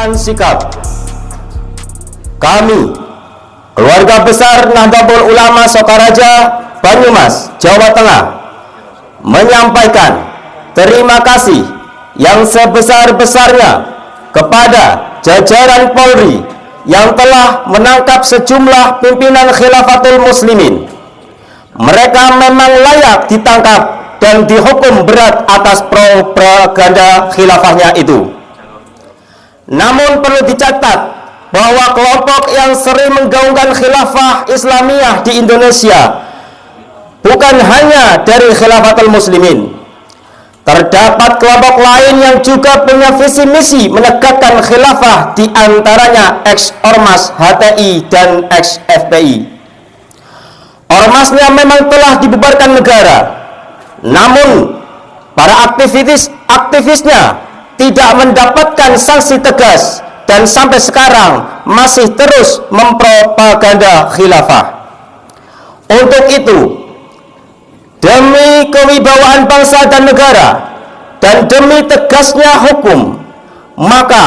perubahan sikap. Kami, keluarga besar Nahdlatul Ulama Sokaraja, Banyumas, Jawa Tengah, menyampaikan terima kasih yang sebesar-besarnya kepada jajaran Polri yang telah menangkap sejumlah pimpinan Khilafatul Muslimin. Mereka memang layak ditangkap dan dihukum berat atas propaganda khilafahnya itu. Namun perlu dicatat bahwa kelompok yang sering menggaungkan khilafah Islamiyah di Indonesia bukan hanya dari Khilafatul Muslimin. Terdapat kelompok lain yang juga punya visi misi menegakkan khilafah, di antaranya ex-Ormas HTI dan ex-FPI. Ormasnya memang telah dibubarkan negara, namun para aktivisnya tidak mendapatkan sanksi tegas dan sampai sekarang masih terus mempropaganda khilafah. Untuk itu, demi kewibawaan bangsa dan negara dan demi tegasnya hukum, maka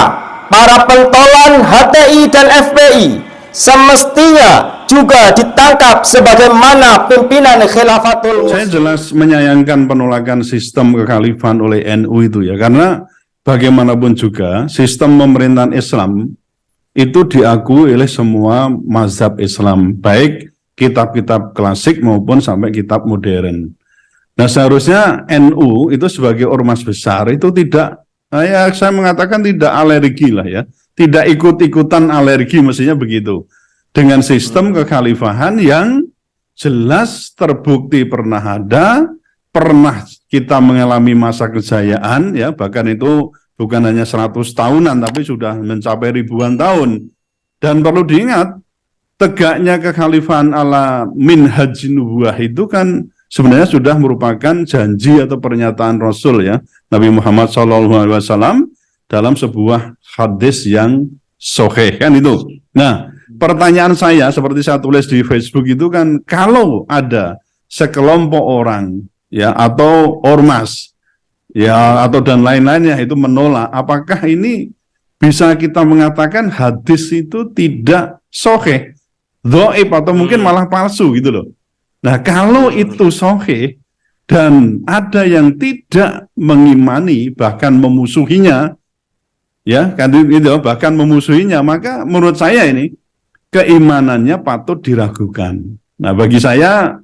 para pentolan HTI dan FPI semestinya juga ditangkap sebagaimana pimpinan Khilafatul Muslimin. Saya jelas menyayangkan penolakan sistem kekhalifahan oleh NU itu ya, karena bagaimanapun juga sistem pemerintahan Islam itu diakui oleh semua mazhab Islam, baik kitab-kitab klasik maupun sampai kitab modern. Nah, seharusnya NU itu sebagai ormas besar itu tidak, saya mengatakan tidak alergi lah ya, tidak ikut-ikutan alergi, mestinya begitu. Dengan sistem kekhalifahan yang jelas terbukti pernah ada, pernah kita mengalami masa kejayaan ya, bahkan itu bukan hanya 100 tahunan tapi sudah mencapai ribuan tahun. Dan perlu diingat, tegaknya kekhalifahan ala minhaj nubuwah itu kan sebenarnya sudah merupakan janji atau pernyataan Rasul ya, Nabi Muhammad SAW dalam sebuah hadis yang sahih kan itu. Nah, pertanyaan saya seperti saya tulis di Facebook itu kan, kalau ada sekelompok orang ya atau ormas ya atau dan lain-lainnya itu menolak, apakah ini bisa kita mengatakan hadis itu tidak sahih, dhaif atau mungkin malah palsu gitu loh. Nah, kalau itu sahih dan ada yang tidak mengimani bahkan memusuhinya ya kan itu, bahkan memusuhinya, maka menurut saya ini keimanannya patut diragukan. Nah, bagi saya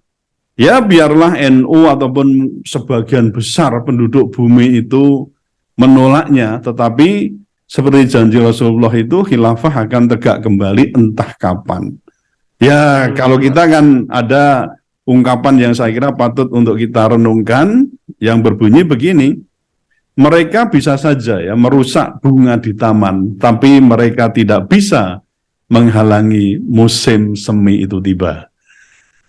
ya biarlah NU ataupun sebagian besar penduduk bumi itu menolaknya, tetapi seperti janji Rasulullah itu khilafah akan tegak kembali entah kapan. Ya, kalau kita kan ada ungkapan yang saya kira patut untuk kita renungkan yang berbunyi begini, mereka bisa saja ya merusak bunga di taman, tapi mereka tidak bisa menghalangi musim semi itu tiba.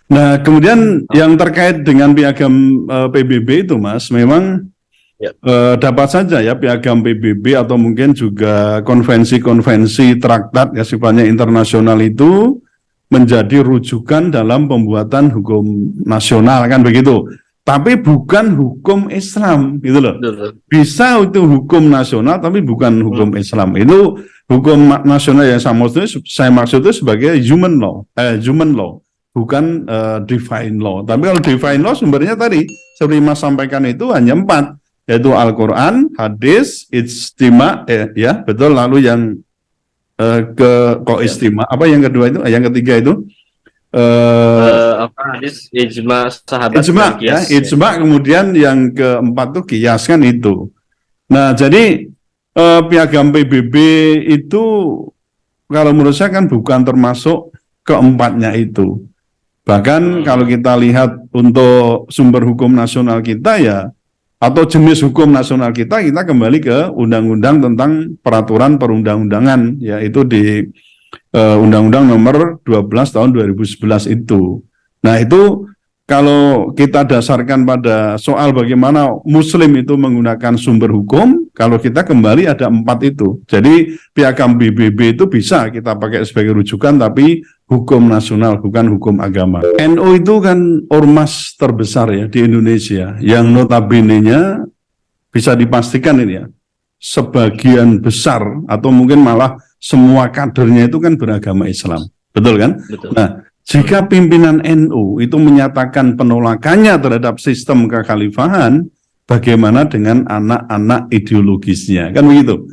Nah, kemudian yang terkait dengan piagam PBB itu, Mas, memang ya, dapat saja ya piagam PBB atau mungkin juga konvensi-konvensi traktat ya sifatnya internasional itu menjadi rujukan dalam pembuatan hukum nasional kan begitu. Tapi bukan hukum Islam gitu loh. Bisa itu hukum nasional tapi bukan hukum Islam. Itu hukum nasional yang saya maksud itu sebagai human law, bukan divine law. Tapi kalau divine law sumbernya tadi seperti Mas sampaikan itu hanya 4, yaitu Al-Quran, hadis, ijtima, ya betul. Lalu yang istima, apa yang kedua itu, yang ketiga itu hadis, ijma, sahabat, ijma, ya, ijma. Kemudian yang keempat itu qiyas kan itu. Nah, jadi piagam PBB itu kalau menurut saya kan bukan termasuk keempatnya itu. Bahkan kalau kita lihat untuk sumber hukum nasional kita ya, atau jenis hukum nasional kita kembali ke undang-undang tentang peraturan perundang-undangan, yaitu di Undang-Undang Nomor 12 Tahun 2011 itu. Nah, itu kalau kita dasarkan pada soal bagaimana Muslim itu menggunakan sumber hukum, kalau kita kembali ada 4 itu. Jadi piagam PBB itu bisa kita pakai sebagai rujukan, tapi hukum nasional, bukan hukum agama. NU itu kan ormas terbesar ya di Indonesia, yang notabene-nya bisa dipastikan ini ya, sebagian besar atau mungkin malah semua kadernya itu kan beragama Islam. Betul kan? Betul. Nah, jika pimpinan NU itu menyatakan penolakannya terhadap sistem kekhalifahan, bagaimana dengan anak-anak ideologisnya? Kan begitu.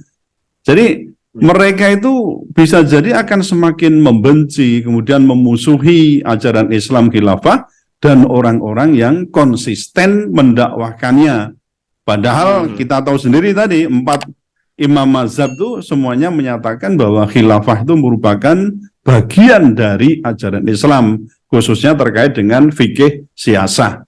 Jadi mereka itu bisa jadi akan semakin membenci, kemudian memusuhi ajaran Islam khilafah dan orang-orang yang konsisten mendakwahkannya. Padahal kita tahu sendiri tadi 4 imam mazhab itu semuanya menyatakan bahwa khilafah itu merupakan bagian dari ajaran Islam, khususnya terkait dengan fikih siasah.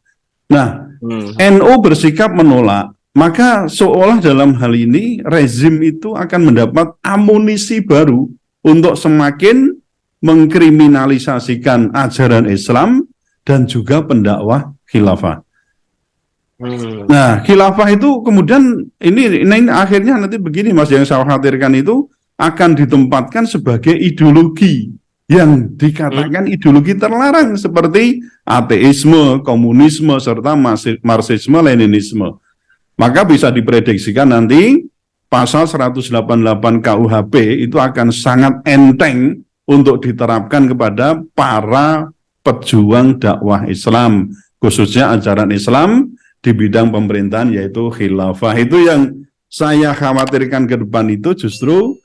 Nah, NU bersikap menolak, maka seolah dalam hal ini rezim itu akan mendapat amunisi baru untuk semakin mengkriminalisasikan ajaran Islam dan juga pendakwah khilafah. Nah, khilafah itu kemudian ini akhirnya nanti begini Mas, yang saya khawatirkan itu akan ditempatkan sebagai ideologi yang dikatakan ideologi terlarang seperti ateisme, komunisme, serta marxisme, leninisme. Maka bisa diprediksikan nanti pasal 188 KUHP itu akan sangat enteng untuk diterapkan kepada para pejuang dakwah Islam, khususnya ajaran Islam di bidang pemerintahan, yaitu khilafah. Itu yang saya khawatirkan ke depan, itu justru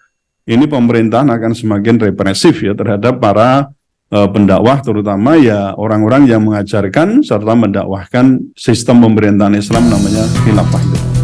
ini pemerintahan akan semakin represif ya terhadap para pendakwah, terutama ya orang-orang yang mengajarkan serta mendakwahkan sistem pemerintahan Islam namanya khilafah itu.